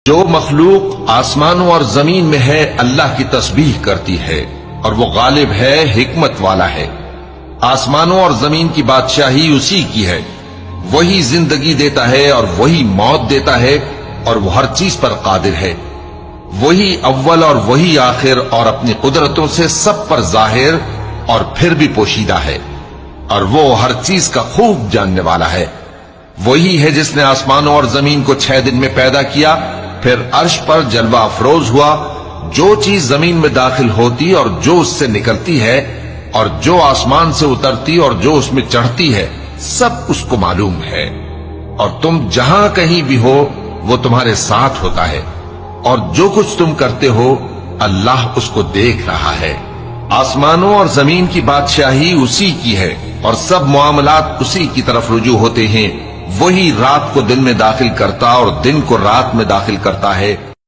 جو مخلوق آسمانوں اور زمین میں ہے اللہ کی تسبیح کرتی ہے اور وہ غالب ہے، حکمت والا ہے۔ آسمانوں اور زمین کی بادشاہی اسی کی ہے، وہی زندگی دیتا ہے اور وہی موت دیتا ہے اور وہ ہر چیز پر قادر ہے۔ وہی اول اور وہی آخر اور اپنی قدرتوں سے سب پر ظاہر اور پھر بھی پوشیدہ ہے، اور وہ ہر چیز کا خوب جاننے والا ہے۔ وہی ہے جس نے آسمانوں اور زمین کو 6 دن میں پیدا کیا، پھر عرش پر جلوہ افروز ہوا۔ جو چیز زمین میں داخل ہوتی اور جو اس سے نکلتی ہے اور جو آسمان سے اترتی اور جو اس میں چڑھتی ہے، سب اس کو معلوم ہے۔ اور تم جہاں کہیں بھی ہو وہ تمہارے ساتھ ہوتا ہے، اور جو کچھ تم کرتے ہو اللہ اس کو دیکھ رہا ہے۔ آسمانوں اور زمین کی بادشاہی اسی کی ہے اور سب معاملات اسی کی طرف رجوع ہوتے ہیں۔ وہی رات کو دن میں داخل کرتا اور دن کو رات میں داخل کرتا ہے۔